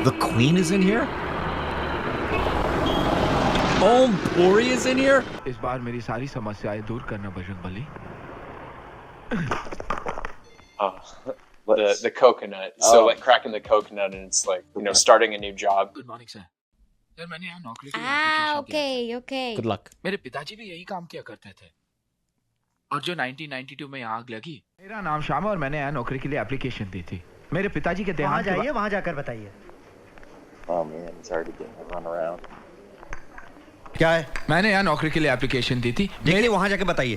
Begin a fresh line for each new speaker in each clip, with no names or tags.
The Queen is in here? Om Puri is in here?
इस बार मेरी सारी समस्याएं दूर करना Bajrangbali.
The coconut. So like cracking the coconut and it's like, you know, starting a new job.
Good morning sir. Sir मैंने यहाँ नौकरी के लिए
Ah,
application दिया
okay.
Good luck.
था. मेरे पिताजी भी यही काम किया करते थे. और जो 1992 में यहाँ आग लगी. मेरा नाम श्याम है और मैंने यहाँ नौकरी के लिए एप्लीकेशन दी थी. मेरे पिताजी के देहांत के बाद.
वहाँ जाकर बताइए.
Oh man, it's already getting run around.
क्या है?
मैंने यहाँ नौकरी के लिए एप्लीकेशन दी थी.
मेरे वहाँ जाकर बताइए.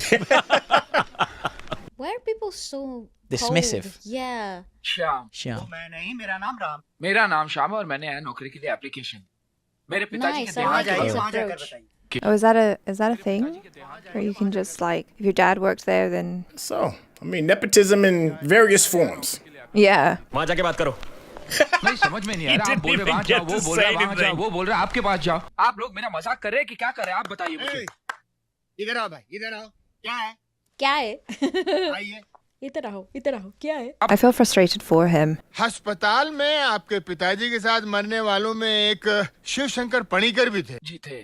Why are people so
Dismissive.
cold? Yeah.
Shyam.
Shyam.
मैं नहीं, मेरा नाम राम.
मेरा नाम श्याम है और मैंने यहाँ नौकरी के लिए एप्लीकेशन. मेरे पिताजी
Nice.
के
I
देहांत
like
के
his
बाद.
वहाँ जाकर
approach.
बताइए.
Oh, is that a thing? Where you can just like, if your dad works there, then
So, I mean, nepotism in various forms.
yeah.
वहाँ जाके बात करो.
नहीं समझ में नहीं आ रहा. आप बोल रहे वहाँ जाओ, वो बोल रहा वहाँ जाओ, वो बोल रहा आपके पास जाओ. आप लोग मेरा मजाक कर रहे हैं कि क्या कर रहे हैं? आप बताइए मुझे.
इधर आओ भाई, इधर आओ. क्या है?
क्या है?
आइए.
इधर आओ, क्या है?
I feel frustrated for him.
अस्पताल में आपके पिताजी के साथ मरने वालों में एक शिव शंकर पणिकर भी थे.
जी थे.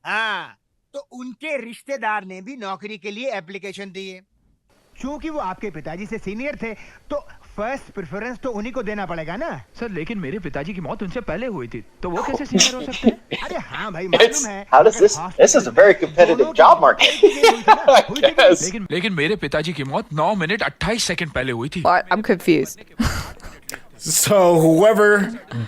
हाँ, तो उनके रिश्तेदार ने भी नौकरी के लिए एप्लीकेशन दी है. क्योंकि वो आपके पिताजी से सीनियर थे, तो फर्स्ट प्रेफरेंस तो उन्हीं को देना पड़ेगा ना.
सर लेकिन मेरे पिताजी की मौत उनसे पहले हुई थी, तो वो कैसे सीनियर हो सकते हैं?
अरे हाँ भाई,
It's,
मालूम है.
how does this is a very competitive job market. Yes.
लेकिन मेरे पिताजी की मौत 9 मिनट 28 सेकंड पहले हुई थी.
What? I'm confused.
So, whoever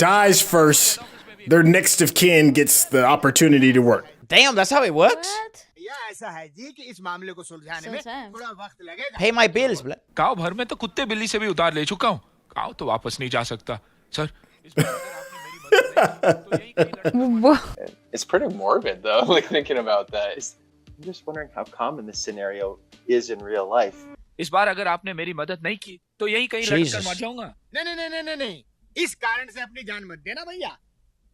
dies first, their next of kin gets the opportunity to work.
Damn, that's how it works?
What?
या ऐसा है जी कि इस मामले को सुलझाने में
सुलझाएं.
थोड़ा वक्त लगेगा.
Pay my bills, blah.
गांव भर में तो कुत्ते बिल्ली से भी उधार ले चुका हूँ. गांव तो वापस नहीं जा सकता. Sir
It's pretty morbid though, like thinking about that. I'm just wondering how common this scenario is in real life.
इस बार अगर आपने मेरी मदद नहीं की तो यही कहीं लटक कर
Jesus.
मर जाऊंगा.
नहीं. इस कारण से अपनी जान मत देना भैया.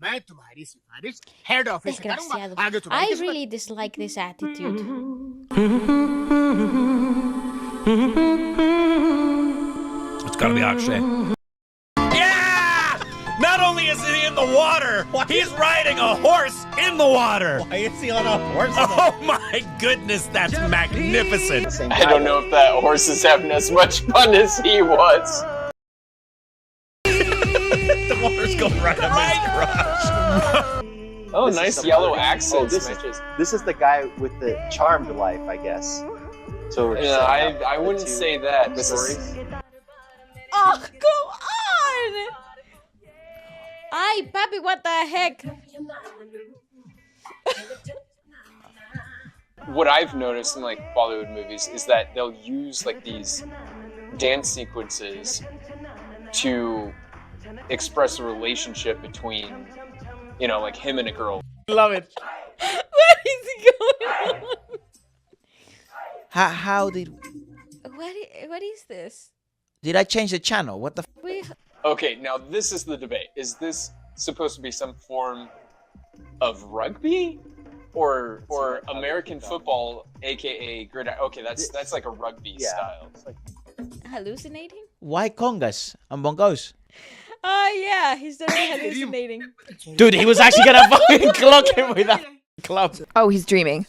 मैं तुम्हारी सिफारिश हेड ऑफिस से करूंगा.
Desgraciado.
आगे तुम्हारी
I
किस्मत.
really dislike this attitude.
It's gotta be Akshay. Yeah! Not only is he in the water, he's riding a horse in the water.
Why is he on a horse?
Oh my goodness, that's magnificent.
I don't know if that horse is having as much fun as he was.
The horse goes right up his crotch.
Oh, nice yellow accents. This is the guy with the charmed life, I guess. So yeah, I wouldn't say that. This is
Oh, come on! Ay, papi, what the heck?
what I've noticed in like Bollywood movies is that they'll use like these dance sequences to express a relationship between, you know, like him and a girl.
Love it.
What is going on?
How did
What is this?
I change the channel? What the?
We
Okay, now this is the debate. Is this supposed to be some form of rugby or American football, aka gridiron? Okay, that's like a rugby style.
hallucinating?
Why congas and bongos?
Oh yeah, he's totally hallucinating.
Dude, he was actually gonna fucking clock him with that club.
Oh, he's dreaming.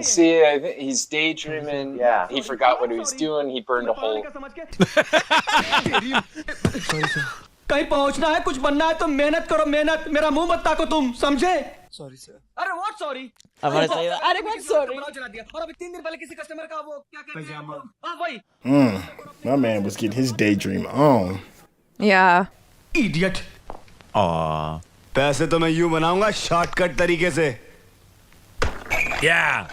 See, I think he's daydreaming. Yeah. He forgot what he was doing. He burned a hole.
कहीं पहुंचना है, कुछ बनना है तो मेहनत करो, मेहनत. मेरा मुंह मत ताको तुम, समझे? Sorry sir. अरे what sorry?
I'm gonna say that.
अरे what sorry?
चला दिया. और अभी 3 दिन पहले किसी कस्टमर का वो क्या कहते हैं? हां वही.
My man was getting his daydream on.
Yeah.
Idiot.
Aww.
पैसे तो मैं यूं बनाऊंगा शॉर्टकट तरीके से.
Yeah.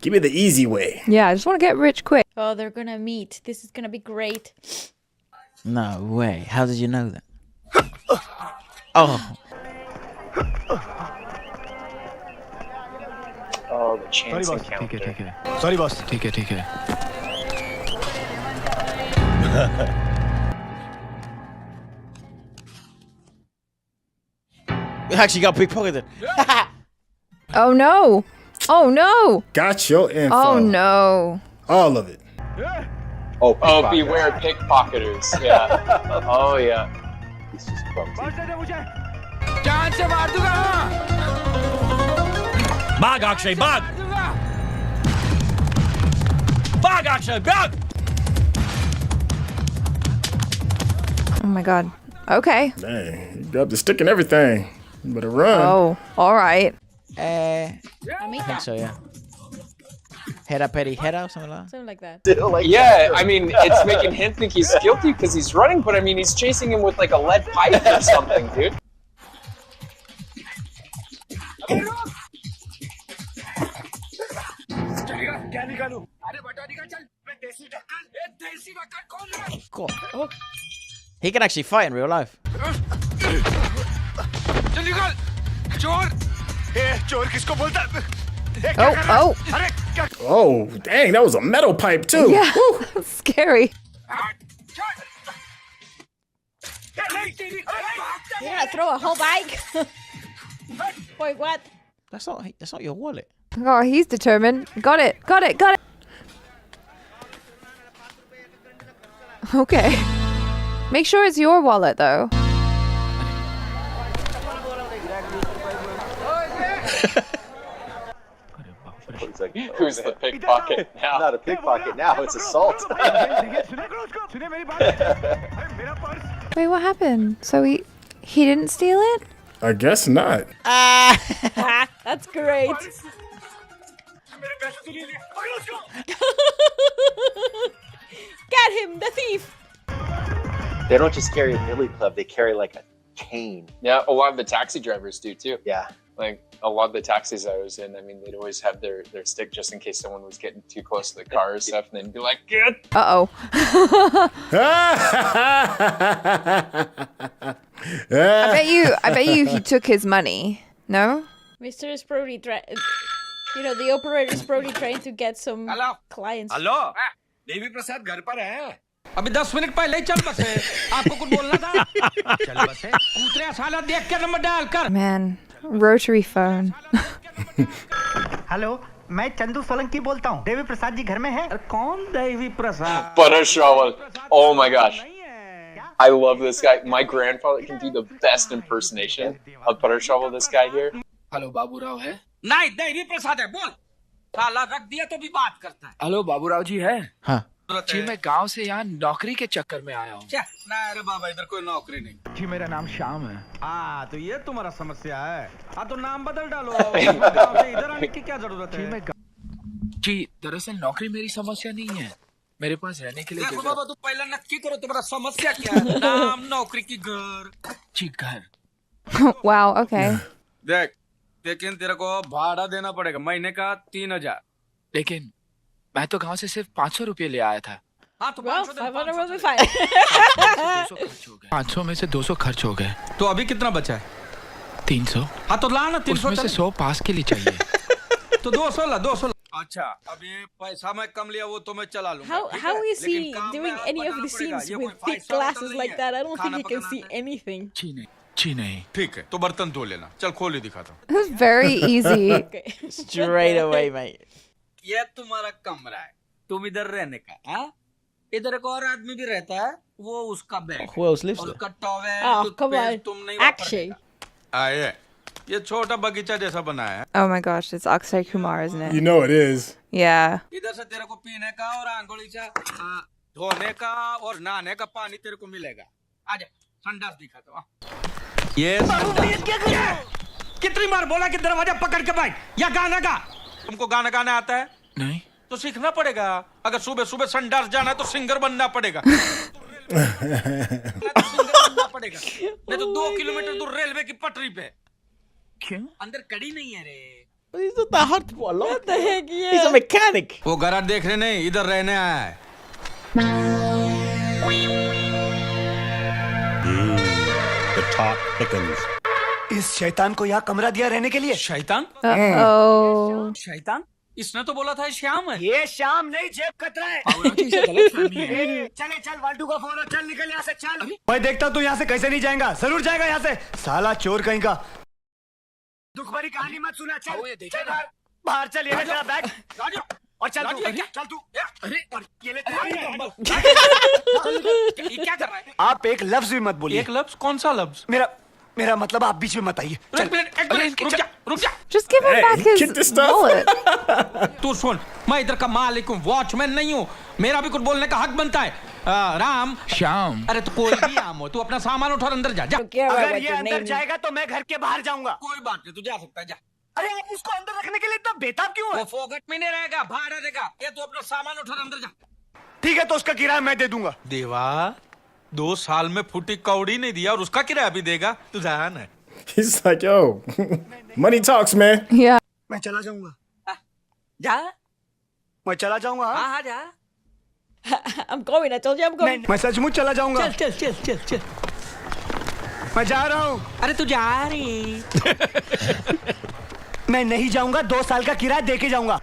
Give me the easy way.
Yeah, I just want to get rich quick.
Oh, they're gonna meet. This is gonna be great.
No way. How did you know that? Oh.
Oh, the chance encounter.
ठीक है.
Sorry boss.
ठीक है.
You actually got pickpocketed.
Oh no. Oh no.
Got your info.
Oh no.
All of it.
Oh, beware pickpocketers. Yeah. Oh, yeah.
He's just clumsy.
जान से मार दूंगा
Bag, Akshay, bag! Bag, Akshay, bag!
Oh my god. Okay.
Dang, you got the stick and everything. You better run.
Oh, all right.
I think so, yeah. Hera peri hera or something like that.
Something like that.
Still like
Yeah, I mean, it's making him think he's guilty because he's running, but I mean, he's chasing him with like a lead pipe or something, dude.
Cool. He can actually fight in real life.
Oh, oh.
Oh, dang, that was a metal pipe too.
Yeah, that's scary.
You're gonna throw a whole bike? Wait, what?
That's not your wallet.
Oh, he's determined. Got it. Got it. Got it. Okay. Make sure it's your wallet, though.
It's like, oh,
Who's the pickpocket now?
not a pickpocket now, it's assault.
Wait, what happened? So he didn't steal it?
I guess not.
Ah, that's great. Get him, the thief.
They don't just carry a billy club, they carry like a cane.
Yeah, a lot of the taxi drivers do too.
Yeah.
Like a lot of the taxis I was in, I mean, they'd always have their stick just in case someone was getting too close to the car or stuff, and they'd be like, "Get!"
Uh-oh. I bet you he took his money. No?
Mr. is probably the operator is probably trying to get some clients.
Hello Devi Prasad घर पर है अभी 10 minute पहले चल बसे आपको कुछ बोलना था चल बसे उतरे साला देख के नंबर डाल कर
Man, rotary phone.
हेलो मैं चंदू सोलंकी बोलता हूँ देवी प्रसाद जी घर में है
कौन Devi Prasad
Butter shovel. Oh my gosh. I love this guy. My grandfather can do the best impersonation of Butter Shovel, this guy here.
Hello Baburao है
नहीं देवी प्रसाद है बोल साला रख दिया तो भी बात करता है
हेलो बाबूराव जी है
हाँ
जी मैं गांव से यहाँ नौकरी के चक्कर में आया हूँ
ना अरे बाबा इधर कोई नौकरी नहीं
जी मेरा नाम श्याम है
हाँ तो ये तुम्हारा समस्या है हाँ तो नाम बदल डालो गाँव से इधर आने की क्या जरूरत
जी
है
मैं जी दरअसल नौकरी मेरी समस्या नहीं है मेरे पास रहने के लिए
देखो
जगह
बाबा तू पहले नक्की करो तुम्हारा समस्या क्या है नाम नौकरी की घर
जी घर
Wow, okay.
देख लेकिन तेरे को भाड़ा देना पड़ेगा महीने का 3000
लेकिन मैं तो गांव से सिर्फ 500 रुपये ले आया था
हाँ तो
Well, 500 will be fine.
500 में से 200 खर्च हो गए
तो अभी कितना बचा है
300
हाँ तो ला ना 300
उसमें से 100 पास के लिए चाहिए
तो 200 ला 200 अच्छा अब ये पैसा मैं कम लिया वो तो मैं चला लूंगा
How is he doing any of the scenes with thick glasses like that? I don't think he can see anything.
जी नहीं
ठीक है तो बर्तन धो लेना चल खोल ही दिखाता हूँ
It was very easy.
Okay.
straight away mate
ये तुम्हारा कमरा है तुम इधर रहने का हाँ इधर एक और आदमी भी रहता है वो उसका bed
who else lives there
उसका टॉवेल
Oh, come on.
तुम नहीं
Akshay.
आए ये छोटा बगीचा जैसा बनाया है
Oh my gosh, it's Akshay Kumar, isn't
You
it?
know it is.
Yeah.
इधर से तेरे को पीने का और आंगोली से धोने का और नहाने का पानी तेरे को मिलेगा आजा संडास दिखाता हूँ ये कितनी बार बोला कि दरवाजा पकड़ के बैठ या गाना गा तुमको गाना गाना आता है
नहीं
तो सीखना पड़ेगा अगर सुबह सुबह संडास जाना है तो सिंगर बनना पड़ेगा नहीं तो 2 किलोमीटर दूर रेलवे की पटरी पे
क्यों
अंदर कड़ी नहीं है रे
he's not that hard to put a lot
What the heck? Yeah.
he's a mechanic
वो गराज देखने नहीं इधर रहने आया है
The talk thickens. इस शैतान को यहाँ कमरा दिया रहने के लिए
शैतान
Uh-oh.
शैतान इसने तो बोला था श्याम है
ये शाम नहीं जेब कतरा है चले चल वाल्टू का फोन है चल निकल यहाँ से चल मैं देखता तू यहाँ से कैसे नहीं जाएगा जरूर जाएगा यहाँ से साला चोर कहीं का दुख भरी कहानी मत सुना चल
ये देखा
चल बाहर चल ये तेरा बैग और चल तू चल तू अरे ये ले
ये क्या कर रहा है?
आप एक लफ्ज भी मत बोलिए।
एक लफ्ज? कौन सा लफ्ज?
मेरा मतलब आप बीच में मत आइए।
एक मिनट, रुक जा।
Just give him
Hey,
back his
get this stuff.
wallet.
तू सुन, मैं इधर का मालिक हूँ, वॉचमैन नहीं हूँ। मेरा भी कुछ बोलने का हक बनता है। राम श्याम, अरे तो कोई भी आम हो, तू अपना सामान उठा और अंदर जा।
अगर ये अंदर जाएगा तो मैं घर के बाहर जाऊंगा।
कोई बात नहीं, तू जा सकता है, जा।
अरे आप इसको अंदर रखने के लिए इतना बेताब क्यों है?
वो फोकट में नहीं रहेगा, बाहर रहेगा। ये तू अपना सामान उठा और अंदर जा।
ठीक है तो उसका किराया मैं दे दूंगा।
देवा, 2 साल में फुटी कौड़ी नहीं दिया और उसका किराया भी देगा? तू जान है।
He's like, yo, money talks, man.
Yeah.
मैं चला जाऊंगा।
जा।
मैं चला जाऊंगा।
हाँ, जा।
I'm going. I told you I'm going.
मैं सचमुच चला जाऊंगा।
चल।
मैं जा रहा हूँ।
अरे तू जा रही।
मैं नहीं जाऊंगा, 2 साल का किराया दे के जाऊंगा।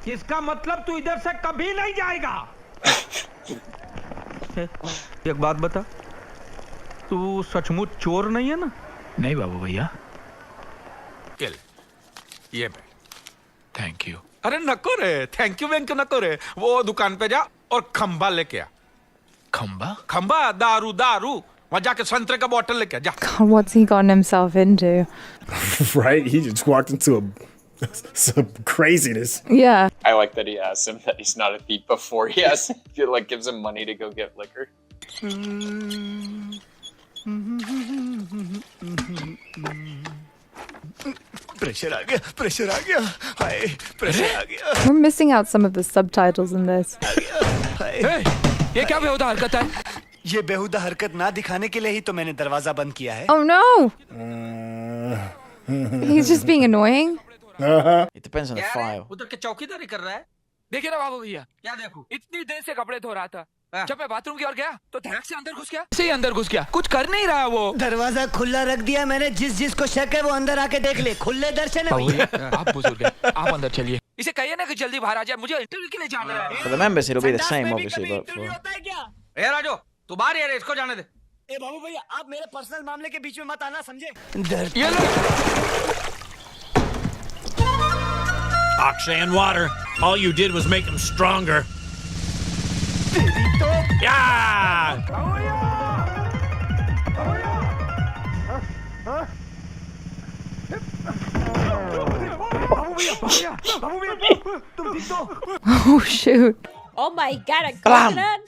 इसका मतलब तू इधर से कभी नहीं जाएगा। एक बात बता, तू सचमुच चोर नहीं है ना? नहीं बाबू भैया। किल ये थैंक यू। अरे नको रे, थैंक यू वेंक नको रे। वो दुकान पे जा और खंबा लेके आ। खंबा दारू वहां जाके संतरे का बोतल लेके आ, जा।
God, what's he gotten himself into?
Right? He just walked into some craziness.
Yeah.
I like that he asks him that he's not a thief before he gives him money to go get liquor.
Pressure आ गया high pressure आ गया।
We're missing out some of the subtitles in this.
ये क्या बेहुदा हरकत है?
ये बेहुदा हरकत ना दिखाने के लिए ही तो मैंने दरवाजा बंद किया है।
Oh no! He's just being annoying.
It depends on the file.
उधर के चौकीदारी कर रहा है। देखिए ना बाबू भैया। क्या देखूं? इतनी देर से कपड़े धो रहा था। जब मैं बाथरूम की ओर गया तो धड़क से अंदर घुस गया। से अंदर घुस गया, कुछ कर नहीं रहा वो।
दरवाजा खुला रख दिया मैंने, जिसको शक है वो अंदर आके देख ले। खुले दर्शन है भैया।
आप बुजुर्ग हैं, आप अंदर चलिए। इसे कहिए ना कि जल्दी बाहर आ जाए, मुझे इंटरव्यू के लिए जाना है।
For the members, it'll be the same, obviously, but for...
ए राजू, तू बाहर है, इसको जाने दे।
ए बाबू भैया, आप मेरे पर्सनल मामले के बीच में मत आना, समझे?
ये लो।
Akshay and water. All you did was make him stronger. Yeah!
Oh shoot.
Oh my God! A coconut.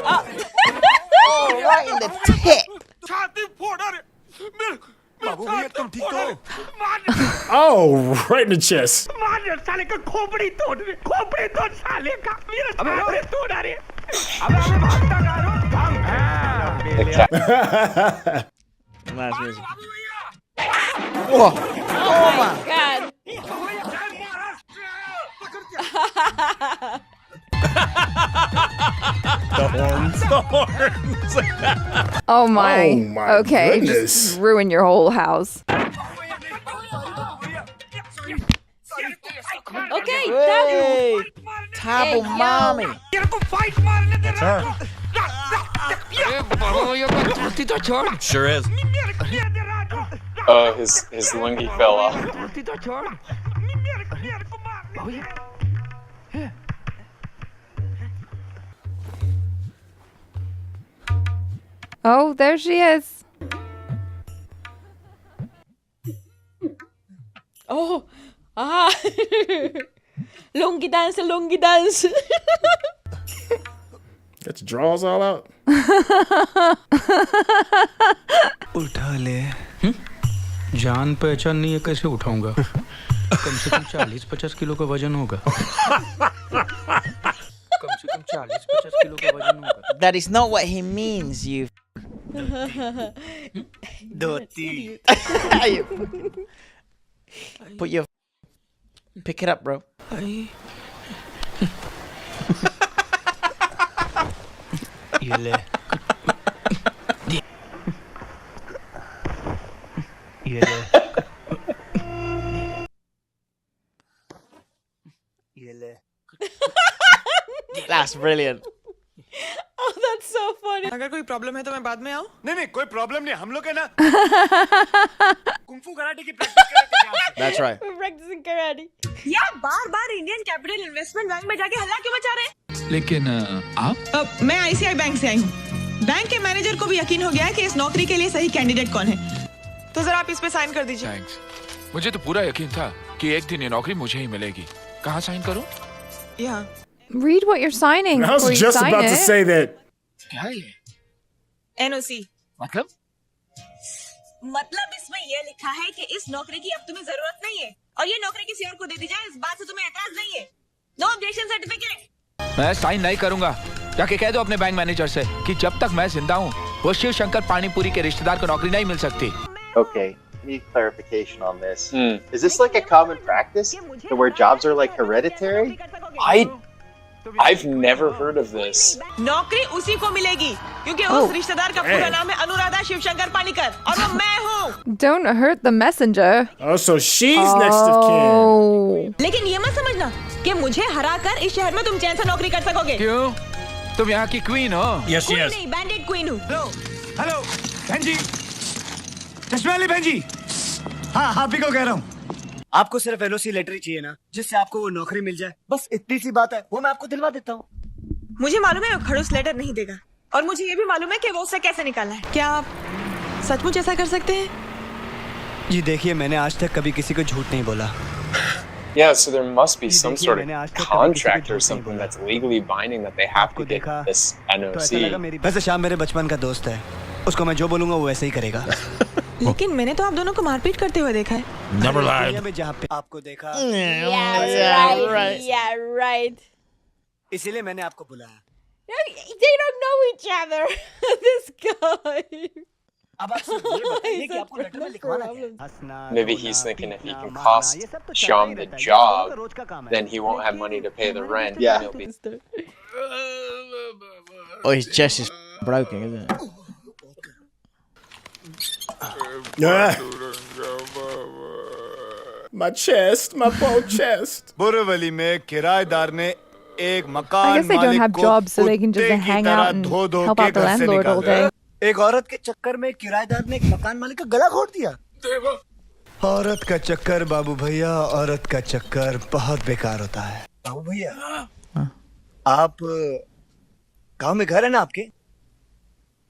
Oh, right in the tip!
छाती फोड़ रहे।
बाबू भैया तुम ठीक हो?
Oh, right in the chest.
मार साले का खोपड़ी तोड़ साले का। मेरा खोपड़ी तोड़ रहे। अबे भागता करो।
Nice music. Whoa!
Oh my God!
The horns.
The horns.
Oh my.
Oh my
okay,
goodness.
just ruin your whole house.
Okay,
Hey! Tabu
Hey, yo.
mommy!
That's her. Sure is.
His lungi fell off.
Oh, there she is.
Oh, ah, lungi dance.
Got your drawers all out.
उठा ले। जान पहचान नहीं है, कैसे उठाऊंगा? कम से कम 40-50 kilo का वजन होगा। कम से कम 40-50 किलो का वजन होगा।
That is not what he means, you...
dhoti.
Put your... Pick it up, bro.
ये ले। ये ले।
ये ले।
That's brilliant.
Oh, that's so funny.
अगर कोई प्रॉब्लम है तो मैं बाद में आऊं?
नहीं कोई प्रॉब्लम नहीं, हम लोग है ना कुंफू कराटे की प्रैक्टिस कर रहे थे।
That's right.
We're practicing Karani.
यार बार-बार इंडियन कैपिटल इन्वेस्टमेंट बैंक में जाके हल्ला क्यों मचा रहे हैं?
लेकिन आप
मैं आईसीआई बैंक से आई हूँ। बैंक के मैनेजर को भी यकीन हो गया है कि इस नौकरी के लिए सही कैंडिडेट कौन है। तो जरा आप इस पे साइन कर दीजिए।
थैंक्स। मुझे तो पूरा यकीन था कि एक दिन ये नौकरी मुझे ही मिलेगी। कहाँ साइन करूँ?
यहाँ।
Read what you're signing
I was
before you
just
sign
about to
it.
say that.
क्या है ये?
एनओसी।
मतलब?
मतलब इसमें ये लिखा है कि इस नौकरी की अब तुम्हें जरूरत नहीं है और ये नौकरी किसी और को दे दी जाए, इस बात से तुम्हें एतराज नहीं है। No objection certificate.
मैं साइन नहीं करूंगा। जाके कह दो अपने बैंक मैनेजर से कि जब तक मैं जिंदा हूँ वो शिव शंकर पानीपुरी के रिश्तेदार को नौकरी नहीं मिल सकती।
Okay, need clarification on this. Is this like a common practice where jobs are like hereditary?
I've never heard of this.
नौकरी उसी को मिलेगी क्योंकि उस रिश्तेदार का पूरा नाम है अनुराधा शिवशंकर पानीकर और वो मैं हूँ।
Don't hurt the messenger.
Oh, so she's next of kin.
Oh.
लेकिन ये मत समझना कि मुझे हराकर इस शहर में तुम चैन से नौकरी कर सकोगे।
क्यों? तुम यहाँ की क्वीन हो?
Yes,
queen
yes.
नहीं, बैंडेड क्वीन हूँ।
हेलो बहन जी, चश्मे वाली बहन जी। हाँ, आप ही को कह रहा हूँ। आपको सिर्फ एलओसी लेटर ही चाहिए ना, जिससे आपको वो नौकरी मिल जाए। बस इतनी सी बात है, वो मैं आपको दिलवा देता हूँ।
मुझे मालूम है वो खड़ूस लेटर नहीं देगा और मुझे ये भी मालूम है कि वो उसे कैसे निकालना है। क्या आप सचमुच ऐसा कर सकते हैं?
जी देखिए, मैंने आज तक कभी किसी को झूठ नहीं बोला।
Yeah, so there must be some sort of contract or something that's legally binding that they have to get this NOC.
वैसे शाम मेरे बचपन का दोस्त है, उसको मैं जो बोलूंगा वो वैसे ही करेगा।
लेकिन मैंने तो आप दोनों को मारपीट करते हुए देखा है।
Never lied.
जहाँ पे आपको देखा,
Yeah, right.
इसीलिए मैंने आपको बुलाया।
No, they don't know each other. This guy.
अब आप सिर्फ ये बताइए कि आपको लेटर में लिखवाना क्या है?
Maybe he's thinking if he can cost Shyam the job, then he won't have money to pay the rent.
Yeah.
And he'll be
Oh, his chest is broken, isn't it?
My chest, my poor chest.
Borivali में किराएदार ने एक
I
मकान
guess they don't
मालिक
have
को
jobs, so they can just
कुत्ते की
hang
तरह
out and
धो-धो
help
के
out the
घर से
landlord all
निकाला।
day.
एक औरत के चक्कर में किराएदार ने एक मकान मालिक का गला घोट दिया। औरत का चक्कर बाबू भैया, औरत का चक्कर बहुत बेकार होता है। बाबू भैया, आप गांव में घर है ना आपके?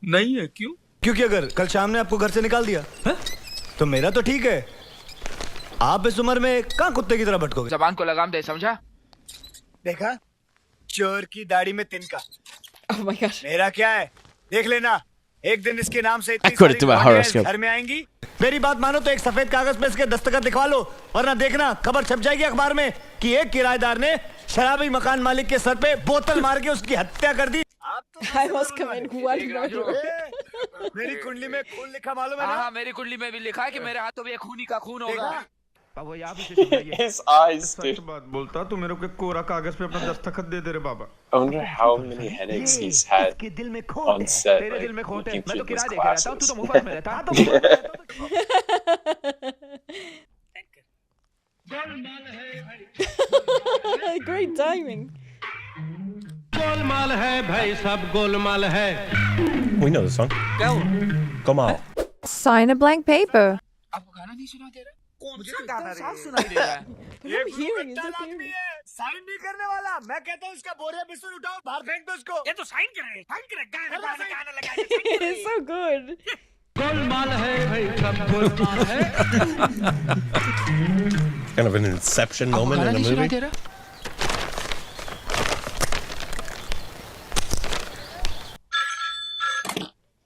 नहीं है। क्यों?
क्योंकि अगर कल शाम ने आपको घर से निकाल दिया तो मेरा तो ठीक है, आप इस उम्र में कहाँ कुत्ते की तरह भटकोगे?
जबान को लगाम दे, समझा?
देखा, चोर की दाढ़ी में तिनका।
Oh my gosh.
मेरा क्या है, देख लेना, एक दिन इसके नाम से इतनी
According to my
सारी
horoscope.
घर में आएंगी। मेरी बात मानो तो एक सफेद कागज पे इसके दस्तखत लिखवा लो, वरना देखना खबर छप जाएगी अखबार में कि एक किराएदार ने शराबी मकान मालिक के सर पे बोतल मार के उसकी हत्या कर दी।
I was coming one murder.
मेरी कुंडली में खून लिखा मालूम है ना?
हाँ, मेरी कुंडली में भी लिखा है कि मेरे हाथों में खूनी का खून होगा।
his eyes, dude.
बोलता तो मेरे को कोरा कागज पे अपना दस्तखत दे दे रे बाबा।
I wonder how many headaches he's had on set, like looking through his glasses.
Great timing.
Golmaal है भाई, सब गोलमाल है।
We know the song.
क्या हो?
Gomal.
Sign a blank paper.
आपको गाना नहीं सुना दे रहा? कौन सा गाना रे? साफ सुनाई दे रहा है।
ये hearing, साइन नहीं करने वाला। मैं कहता हूँ इसका बोरिया बिस्तर उठाओ, बाहर फेंक दो इसको।
ये तो साइन करे, गाना लगा।
It's so good.
गोलमाल है भाई, सब गोलमाल है।
Kind of an inception moment in a movie.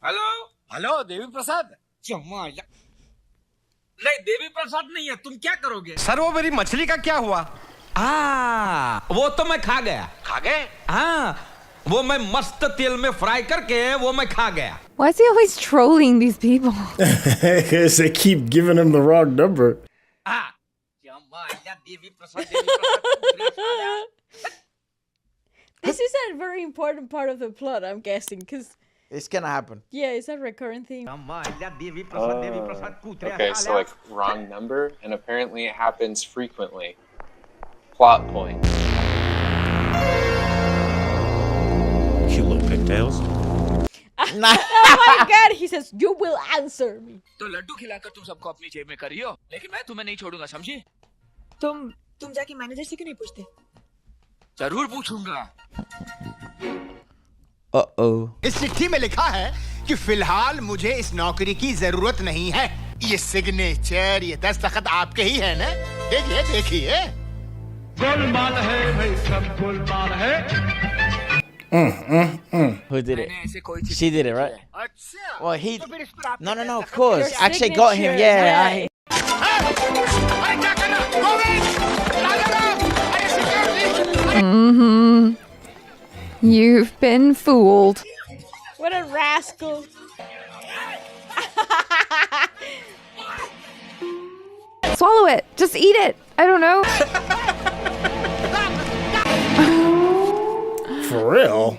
Hello,
hello Devi Prasad.
नहीं देवी प्रसाद नहीं है, तुम क्या करोगे?
सर वो मेरी मछली का क्या हुआ?
वो तो मैं खा गया। खा गए? हाँ, वो मैं मस्त तेल में फ्राई करके वो मैं खा गया।
Why is he always trolling these people?
Because they keep giving him the wrong number.
This is a very important part of the plot, I'm guessing, because
It's gonna happen.
yeah, it's a recurrent theme.
Okay, so like wrong number, and apparently it happens frequently. Plot point.
Cute little pigtails.
Oh my god, he says, you will answer me.
तो लड्डू खिलाकर तुम सबको अपनी जेब में करियो, लेकिन मैं तुम्हें नहीं छोड़ूंगा, समझी?
तुम जाके मैनेजर से क्यों नहीं पूछते?
जरूर पूछूंगा।
इस चिट्ठी में लिखा है कि फिलहाल मुझे इस नौकरी की जरूरत नहीं है। ये सिग्नेचर, ये दस्तखत आपके ही है ना? देखिए देखिए।
गोलमाल है भाई, सब गोलमाल है।
Who did it? She did it, right? Well, he. No, of course.
Your
Actually got him.
signature,
Yeah.
You've been fooled.
What a rascal.
Swallow it. Just eat it. I don't know.
For real?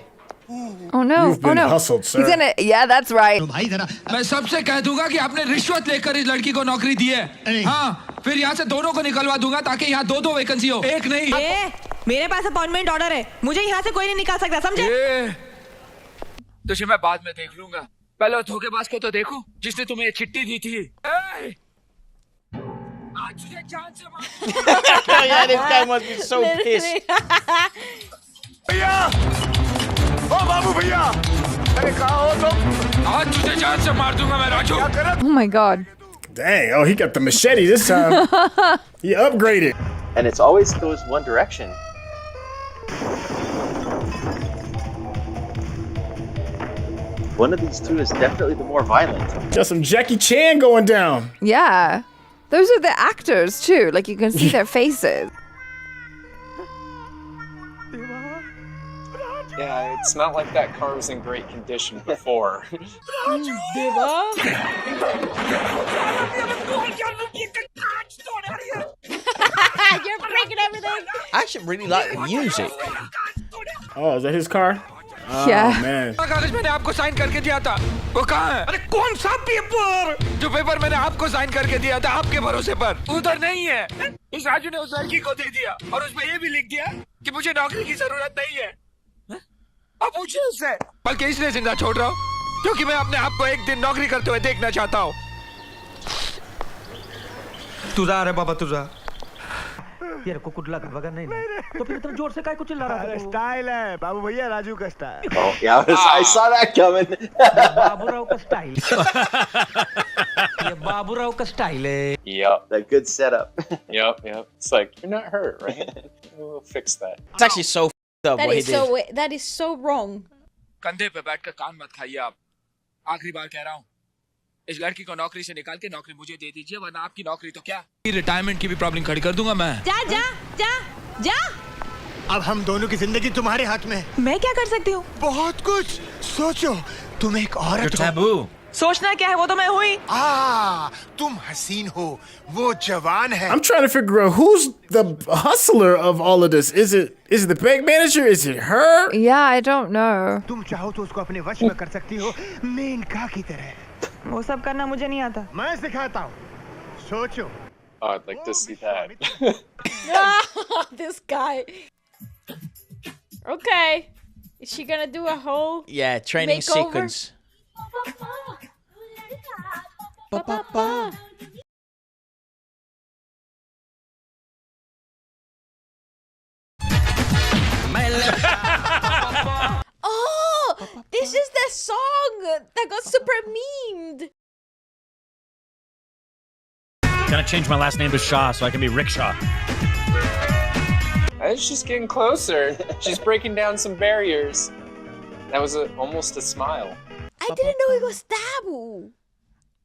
Oh no.
You've been hustled, sir.
He's gonna. Yeah, that's right.
मैं सबसे कह दूंगा कि आपने रिश्वत लेकर इस लड़की को नौकरी दी है। हाँ, फिर यहाँ से दोनों को निकलवा दूंगा ताकि यहाँ दो वैकेंसी हो, एक नहीं।
मेरे पास अपॉइंटमेंट ऑर्डर है, मुझे यहाँ से कोई नहीं निकाल सकता, समझे?
तुझे मैं बाद में देख लूंगा, पहले धोखेबाज को तो देखो जिसने तुम्हें ये चिट्ठी दी थी। आज तुझे जान से मार।
Yeah, this guy must be so pissed.
भैया, ओ बाबू भैया, अरे कहाँ हो तुम?
आज तुझे जान से मार दूंगा मैं Raju.
Oh my god.
Dang, oh, he got the machete this time. He upgraded.
And it's always goes one direction. One of these two is definitely the more violent.
Got some Jackie Chan going down.
Yeah. Those are the actors too. Like you can see their faces.
Yeah, it's not like that car was in great condition before.
You're breaking everything.
I actually really like the music.
Oh, is that his car? Oh,
Yeah.
man.
कागज मैंने आपको sign करके दिया था, वो कहाँ है? अरे कौन सा पेपर? जो पेपर मैंने आपको साइन करके दिया था आपके भरोसे पर, उधर नहीं है। इस राजू ने उस लड़की को दे दिया और उसमें ये भी लिख दिया कि मुझे नौकरी की जरूरत नहीं है। अब पूछिए उससे। बल्कि इसलिए जिंदा छोड़ रहा हूँ क्योंकि मैं अपने आप को एक दिन नौकरी करते हुए देखना चाहता हूँ। तुझा अरे बाबा तुझा। यार को कुछ लगा वगैरह नहीं तो फिर इतना जोर से काय को चिल्ला रहा था?
स्टाइल है बाबू भैया, राजू का style.
Oh, yeah, I saw that coming.
Baburao का स्टाइल। ये बाबूराव का स्टाइल है।
Yep.
That good setup.
Yep. It's like, you're not hurt, right? We'll fix that.
It's actually so f***ed up what he did.
That is so wrong.
कंधे पे बैठकर कान मत खाइए आप। आखिरी बार कह रहा हूँ, इस लड़की को नौकरी से निकाल के नौकरी मुझे दे दीजिए, वरना आपकी नौकरी तो क्या, रिटायरमेंट की भी प्रॉब्लम खड़ी कर दूंगा मैं।
जा।
अब हम दोनों की जिंदगी तुम्हारे हाथ में है।
मैं क्या कर सकती हूँ?
बहुत कुछ सोचो, तुम एक औरत हो।
Taboo.
सोचना क्या है, वो तो मैं हुई।
तुम हसीन हो, वो जवान है।
I'm trying to figure out who's the hustler of all of this. Is it the bank manager? Is it her?
Yeah, I don't know.
तुम चाहो तो उसको अपने वश में कर सकती हो, मेनका की तरह।
वो सब करना मुझे नहीं आता।
मैं सिखाता हूँ, सोचो।
Oh, I'd like to see that.
This guy. Okay. Is she gonna do a whole
Yeah, training
makeover?
sequence.
Oh, this is the song that got super memed.
Gonna change my last name to Shaw so I can be Rickshaw.
She's getting closer. She's breaking down some barriers. That was almost a smile.
I didn't know it was Taboo.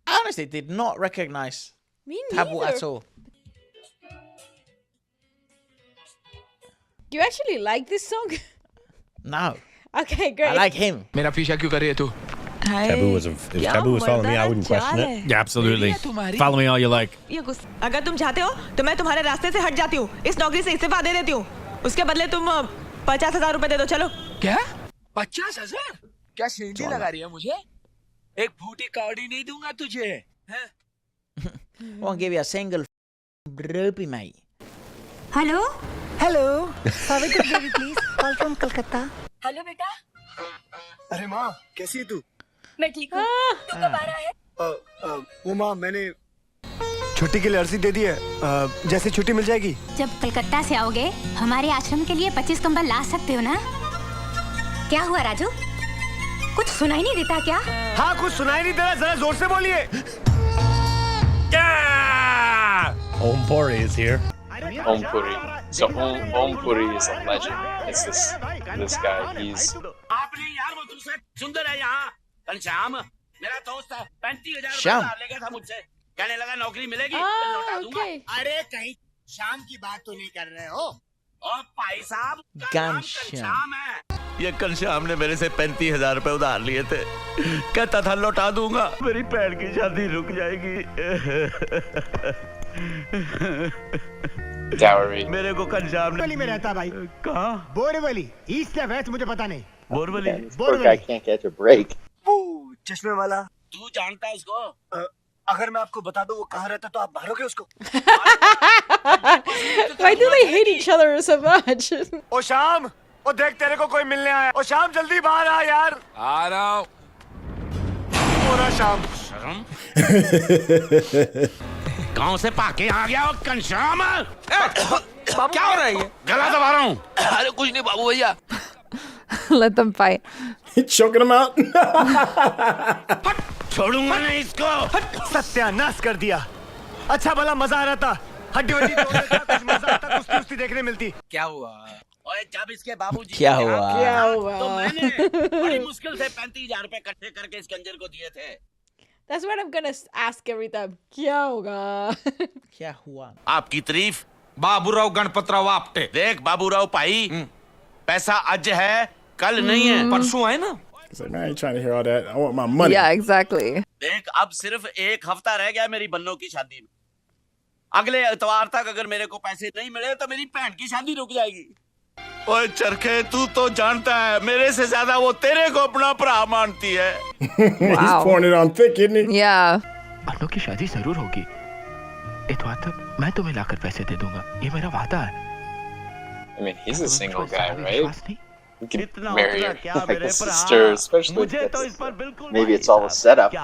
I honestly did not recognize
Me
Taboo
neither.
at all.
Do you actually like this song?
No.
Okay, great.
I like him.
मेरा पीछा क्यों कर रही है तू?
Taboo was if Taboo was following me, I wouldn't question it. Yeah, absolutely. Follow me all you like.
अगर तुम चाहते हो तो मैं तुम्हारे रास्ते से हट जाती हूँ, इस नौकरी से इस्तीफा दे देती हूँ, उसके बदले तुम 50,000 रुपए दे दो। चलो।
क्या? 50,000? क्या सीढ़ी लगा रही है मुझे? एक फूटी कौड़ी नहीं दूंगा तुझे।
Won't give you a single rupee, mate.
Hello.
Hello. Savitar Devi, please. Call from Kolkata.
Hello बेटा।
अरे माँ, कैसी है तू?
मैं ठीक हूँ। तू कब आ रहा है?
वो माँ, मैंने छुट्टी के लिए अर्जी दे दी है, जैसे छुट्टी मिल जाएगी।
जब कलकत्ता से आओगे हमारे आश्रम के लिए 25 कंबल ला सकते हो ना? क्या हुआ राजू, कुछ सुनाई नहीं देता क्या?
हाँ कुछ सुनाई नहीं दे रहा, जरा जोर से बोलिए।
Om Puri is here.
Om Puri. So Om Puri is a legend. It's this guy. He's
Sham.
कहने लगा नौकरी मिलेगी
Ah,
लौटा दूंगा।
okay.
अरे कहीं शाम की बात तो नहीं कर रहे हो? और भाई साहब
घनश्याम
है।
ये घनश्याम ने मेरे से 35,000 रुपए उधार लिए थे, कहता था लौटा दूंगा, मेरी बहन की शादी रुक जाएगी।
dowry.
मेरे को घनश्याम ने
बोरीवली में रहता भाई।
कहा?
बोरीवली, ईस्ट या वेस्ट मुझे पता नहीं।
Borivali.
This poor guy can't catch a break.
चश्मे वाला।
तू जानता है उसको?
अगर मैं आपको बता दूं वो कहाँ रहता तो आप मारोगे उसको।
Why do they hate each other so much?
ओ शाम, ओ देख तेरे को कोई मिलने आया। ओ शाम जल्दी बाहर आ यार।
आ रहा हूँ।
ओ ना शाम।
गांव से पाके आ गया घनश्याम।
क्या हो रहा है ये?
गला दबा रहा हूँ।
अरे कुछ नहीं बाबू भैया।
Let them fight.
Choking him out.
छोड़ूंगा नहीं इसको।
सत्यानाश कर दिया। अच्छा भला मजा आ रहा था, हड्डी वड्डी तोड़ देता, कुछ मजा आता, कुश्ती उश्ती देखने मिलती।
क्या हुआ?
ओए जब इसके बाबूजी
क्या हुआ?
क्या हुआ?
तो मैंने बड़ी मुश्किल से 35,000 रुपए इकट्ठे करके इस कंजर को दिए थे।
That's what I'm gonna ask every time. क्या होगा?
क्या हुआ?
आपकी तारीफ बाबूराव गणपतराव आपटे।
देख बाबूराव भाई, पैसा आज है कल नहीं है।
परसों है ना?
He's like, I ain't trying to hear all that. I want my money.
Yeah, exactly.
देख अब सिर्फ 1 हफ्ता रह गया मेरी बन्नों की शादी में। अगले इतवार तक अगर मेरे को पैसे नहीं मिले तो मेरी बहन की शादी रुक जाएगी।
ओए चरखे, तू तो जानता है मेरे से ज्यादा वो तेरे को अपना भरा मानती है।
He's pouring it on thick, isn't he?
Yeah.
बन्नों की शादी जरूर होगी। इतवार तक मैं तुम्हें लाकर पैसे दे दूंगा, ये मेरा वादा है।
I mean, he's a single guy, right? You can marry like a sister, especially if
Maybe it's all a setup.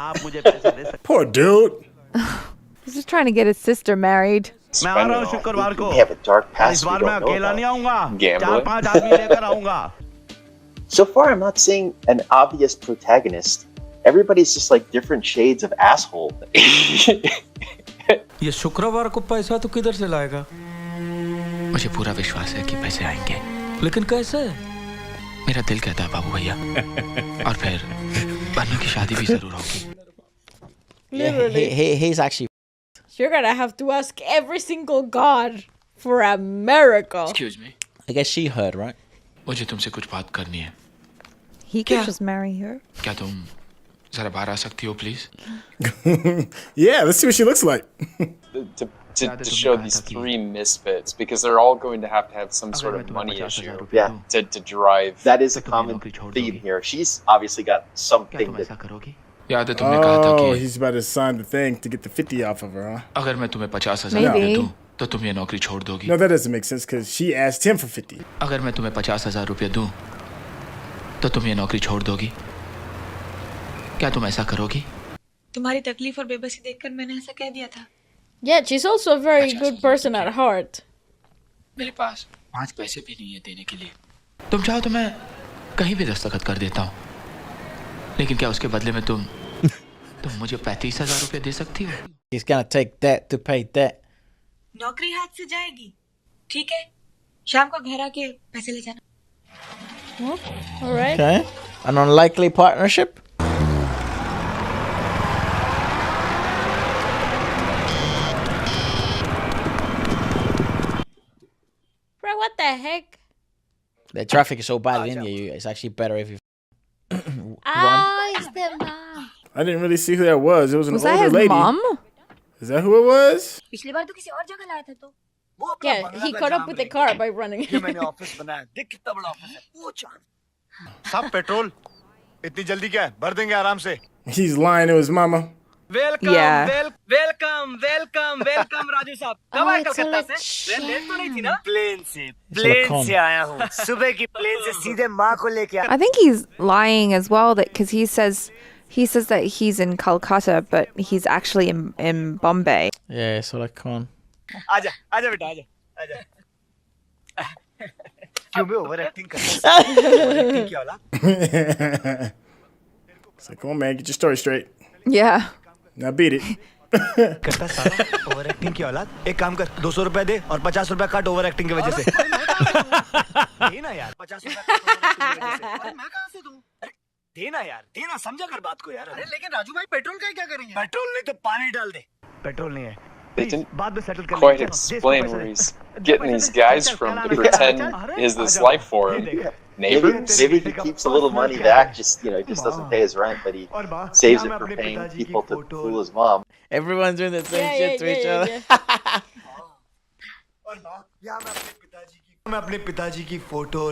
Poor dude.
He's just trying to get his sister married.
spend it all.
शुक्रवार को।
They have a dark
इस
past we
बार मैं
don't know
अकेला नहीं
about.
आऊंगा,
Gambling.
4-5 आदमी लेकर आऊंगा।
So far, I'm not seeing an obvious protagonist. Everybody's just like different shades of asshole.
ये शुक्रवार को पैसा तो किधर से लाएगा? मुझे पूरा विश्वास है कि पैसे आएंगे, लेकिन कैसे? मेरा दिल कहता है बाबू भैया। और फिर बन्नों की शादी भी जरूर होगी।
Literally.
He's actually.
You're gonna have to ask every single god for a miracle.
Excuse me.
I guess she heard, right?
मुझे तुमसे कुछ बात करनी है।
He could just marry her.
क्या तुम जरा बाहर आ सकती हो please?
Yeah, let's see what she looks like.
To show these 3 misfits, because they're all going to have some sort of money issue.
Yeah.
To drive.
That is a common theme here. She's obviously got something that.
याद है तुमने कहा था
Oh,
कि
he's about to sign the thing to get the 50 off of her, huh?
अगर मैं तुम्हें 50,000 रुपए
Maybe.
दूं तो तुम ये नौकरी छोड़ दोगी?
No, that doesn't make sense because she asked him for 50.
अगर मैं तुम्हें 50,000 रुपए दूं तो तुम ये नौकरी छोड़ दोगी? क्या तुम ऐसा करोगी?
तुम्हारी तकलीफ और बेबसी देखकर मैंने ऐसा कह दिया था।
Yeah, she's also a very good person at heart.
मेरे पास 5 पैसे भी नहीं है देने के लिए। तुम चाहो तो मैं कहीं भी दस्तखत कर देता हूँ, लेकिन क्या उसके बदले में तुम मुझे 35,000 रुपए दे सकती हो?
He's gonna take debt to pay debt.
नौकरी हाथ से जाएगी, ठीक है? शाम को घर आके पैसे ले जाना।
All right.
Okay. An unlikely partnership.
Bro, what the heck?
The traffic is so bad in India. It's actually better if you run.
It's their mom.
I didn't really see who that was. It was an
Was that
older
his
lady.
mom?
Is that who it was?
पिछली बार तो किसी और जगह लाया था तो।
Yeah, he caught up with the car by running.
ये मैंने ऑफिस बनाया, देख कितना बड़ा ऑफिस है। वो चांद। साहब पेट्रोल, इतनी जल्दी क्या है? भर देंगे आराम से।
He's lying to his mama.
Yeah.
Welcome Raju साहब। कब आए कलकत्ता से? ट्रेन लेट तो नहीं थी ना?
Silicone.
आया हूँ। सुबह की प्लेन से सीधे माँ को लेके आया।
I think he's lying as well, that because he says He says that he's in Calcutta, but he's actually in Bombay.
Yeah, so like, come on.
आजा आजा बेटा आजा आजा क्यों बे ओवर एक्टिंग कर रहा है एक्टिंग क्या वाला
It's like, come on, man, get your story straight.
Yeah.
Now beat it.
करता साला ओवर एक्टिंग की औलाद एक काम कर 200 रुपए दे और 50 रुपए काट ओवर एक्टिंग की वजह से देना यार 50 रुपए मैं कहां से दूं देना यार देना समझा कर बात को यार अरे लेकिन राजू भाई पेट्रोल का क्या करेंगे पेट्रोल नहीं तो पानी डाल दे पेट्रोल नहीं है
They didn't quite explain where he's getting these guys from to pretend is this life for him. Neighbors?
Maybe he keeps a little money back, just he just doesn't pay his rent, but he saves it for paying people to fool his mom.
Everyone's doing the same shit to each other.
और मां यहां मैं अपने पिताजी की photo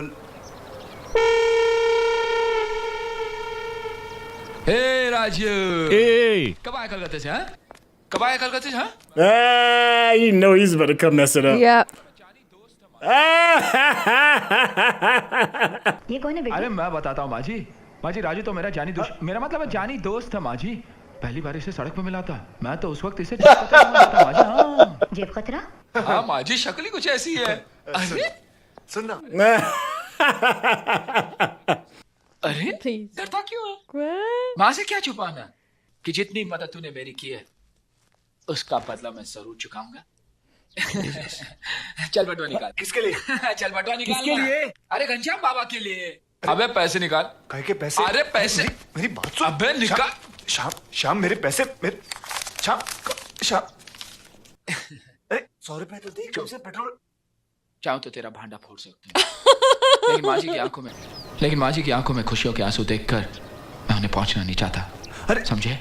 हे Raju
Hey!
कब आया कलकत्ते से हाँ कब आया कलकत्ते से हाँ
You know he's about to come mess it up.
Yeah.
ये कौन है बेटा?
अरे मैं बताता हूँ माँ जी राजू तो मेरा जानी मेरा मतलब है जानी दोस्त था माँ जी पहली बार इसे सड़क पे मिला था मैं तो उस वक्त इसे जेब खतरा समझता था माँ जी हाँ
जेब खतरा?
हाँ माँ जी शक्ल ही कुछ ऐसी है अरे
सुनना
अरे डरता क्यों है माँ से क्या छुपाना कि जितनी मदद तूने मेरी की है उसका बदला मैं जरूर चुकाऊंगा चल बटुआ निकाल
किसके लिए
चल बटुआ निकाल
किसके लिए
अरे घनश्याम बाबा के लिए अबे पैसे निकाल
कहे के पैसे
अरे पैसे
मेरी बात सुन
अबे निकाल
शाम मेरे पैसे मेरे शाम अरे 100 रुपए तो दे कम से पेट्रोल
चाहूं तो तेरा भांडा फोड़ सकती हूँ लेकिन माँ जी की आंखों में खुशियों के आंसू देखकर मैं उन्हें पहुंचना नहीं चाहता
अरे
समझे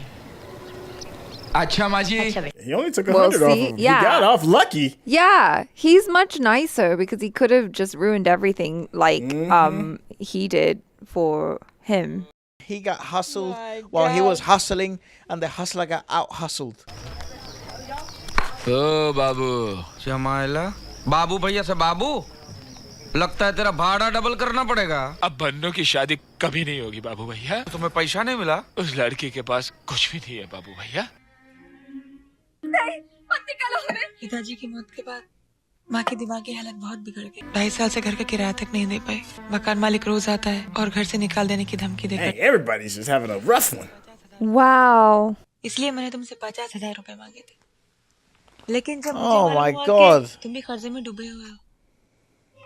अच्छा माँ जी
He only took 100
Well,
off
see,
him.
yeah.
He got off lucky.
Yeah, he's much nicer because he could have just ruined everything like he did for him.
He got hustled while he was hustling, and the hustler got out hustled.
ओ बाबू
जमाइला बाबू भैया से बाबू लगता है तेरा भाड़ा double करना पड़ेगा
अब बन्नू की शादी कभी नहीं होगी बाबू भैया
तुम्हें पैसा नहीं मिला
उस लड़की के पास कुछ भी नहीं है बाबू भैया
पिताजी की मौत के बाद माँ की दिमागी हालत बहुत बिगड़ गई 2.5 साल से घर का किराया तक नहीं दे पाई मकान मालिक रोज आता है और घर से निकाल देने की धमकी देता
Hey, everybody's just having a rough one.
Wow.
इसलिए मैंने तुमसे 50,000 रुपए मांगे थे लेकिन जब
Oh my God.
तुम भी कर्जे में डूबे हुए हो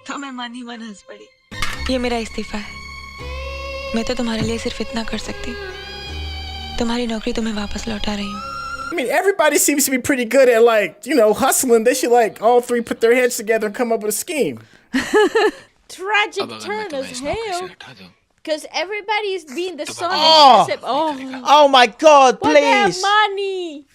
तो मैं मन ही मन हंस पड़ी ये मेरा इस्तीफा है मैं तो तुम्हारे लिए सिर्फ इतना कर सकती हूँ तुम्हारी नौकरी तुम्हें वापस लौटा रही हूँ
I mean, everybody seems to be pretty good at, like, hustling. They should, like, all three put their heads together and come up with a scheme.
Tragic turn as hell. Because everybody is being the son
Oh!
except
Oh my God,
But they have
please.
money.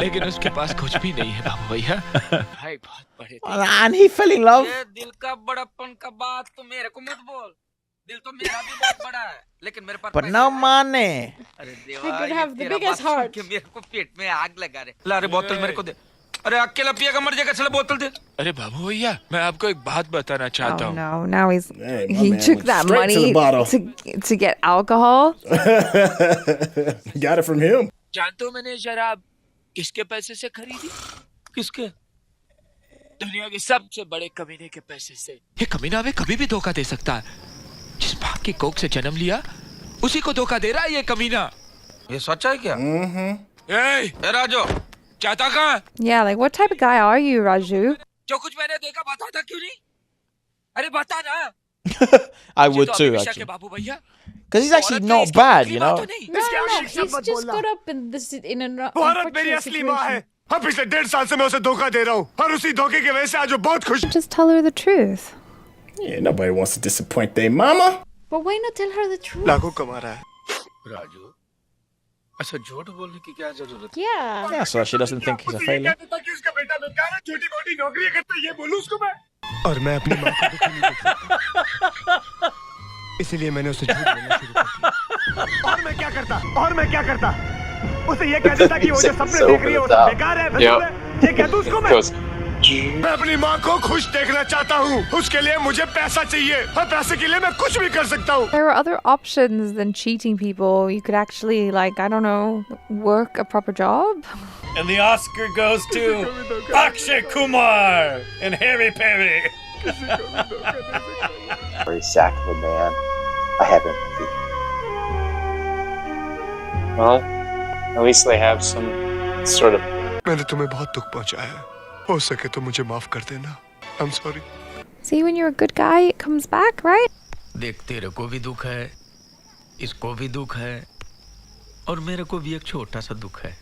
लेकिन उसके पास कुछ भी नहीं है बाबू भैया भाई बहुत बड़े
And he fell in love.
ये दिल का बड़प्पन का बात तो मेरे को मत बोल दिल तो मेरा भी बहुत बड़ा है लेकिन मेरे पास
But no money.
अरे
He
देवा
could
ये
have the
तेरा
biggest
बात सुन
heart.
के मेरे को पेट में आग लगा रे ला रे बोतल मेरे को दे अरे अकेला पिएगा मर जाएगा चलो बोतल दे
अरे बाबू भैया मैं आपको एक बात बताना चाहता
Oh
हूँ
no! Now
Hey, my
he
man
took
went
that
straight to the
money
bottle.
to get alcohol.
Got it from him.
जानते हो मैंने शराब किसके पैसे से खरीदी
किसके
दुनिया के सबसे बड़े कमीने के पैसे से ये कमीना हमें कभी भी धोखा दे सकता है जिस बाप की कोख से जन्म लिया उसी को धोखा दे रहा है ये कमीना
ये सच है क्या
ए राजू चाहता कहाँ
Yeah, like what type of guy are you, Raju?
जो कुछ मैंने देखा बताता क्यों नहीं अरे बता ना
I would too, actually. Because he's actually not bad, you know.
No. He's just got up in this in an
Bharat मेरी असली माँ है हाँ पिछले 1.5 साल से मैं उसे धोखा दे रहा हूँ और उसी धोखे की वजह से आज वो बहुत खुश
Just tell her the truth.
Yeah, nobody wants to disappoint their mama.
But why not tell her the truth?
लाखों कमा रहा है
राजू अच्छा झूठ बोलने की क्या जरूरत
Yeah.
Yeah, so she doesn't think he's a failure.
ताकि उसका बेटा बेकार है छोटी मोटी नौकरियां करता है ये बोलूं उसको मैं और मैं अपनी माँ को दुखी नहीं देख सकता इसलिए मैंने उसे झूठ बोलना शुरू कर दिया और मैं क्या करता उसे ये कह देता कि वो जो सपने देख रही है वो सब बेकार है ये कह दूं उसको मैं
मैं अपनी माँ को खुश देखना चाहता हूँ उसके लिए मुझे पैसा चाहिए और पैसे के लिए मैं कुछ भी कर सकता हूँ
There are other options than cheating people. You could actually, like, I don't know, work a proper job.
And the Oscar goes to Akshay Kumar and Harry Perry.
Very sack of a man. I have empathy.
Well, at least they have some sort of.
मैंने तुम्हें बहुत दुख पहुंचाया है हो सके तो मुझे माफ कर देना I'm sorry
See, when you're a good guy, it comes back, right?
देख तेरे को भी दुख है, इसको भी दुख है, और मेरे को भी एक छोटा सा दुख है.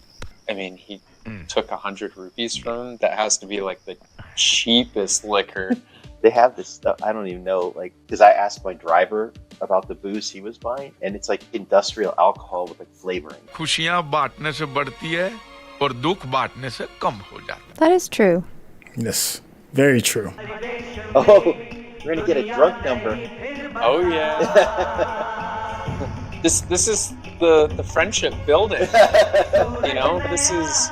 I mean, he took 100 rupees from him. That has to be like the cheapest liquor.
They have this stuff. I don't even know, like, because I asked my driver about the booze he was buying, and it's like industrial alcohol with like flavoring.
खुशियाँ बांटने से बढ़ती है और दुख बांटने से कम हो जाता है.
That is true.
Yes, very true.
Oh, we're gonna get a drunk number.
Oh yeah. This is the friendship building. You know, this is